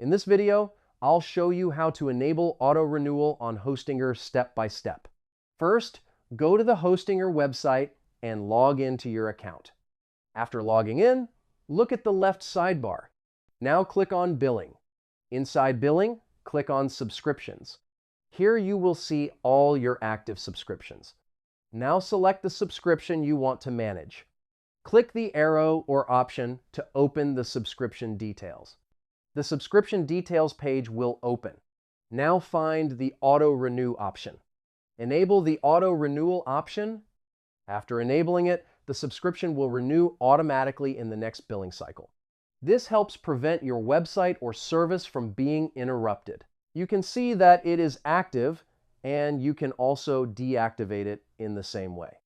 In this video, I'll show you how to enable auto renewal on Hostinger step by step. First, go to the Hostinger website and log into your account. After logging in, look at the left sidebar. Now click on Billing. Inside Billing, click on Subscriptions. Here you will see all your active subscriptions. Now select the subscription you want to manage. Click the arrow or option to open the subscription details. The subscription details page will open. Now find the Auto Renew option. Enable the Auto Renewal option. After enabling it, the subscription will renew automatically in the next billing cycle. This helps prevent your website or service from being interrupted. You can see that it is active, and you can also deactivate it in the same way.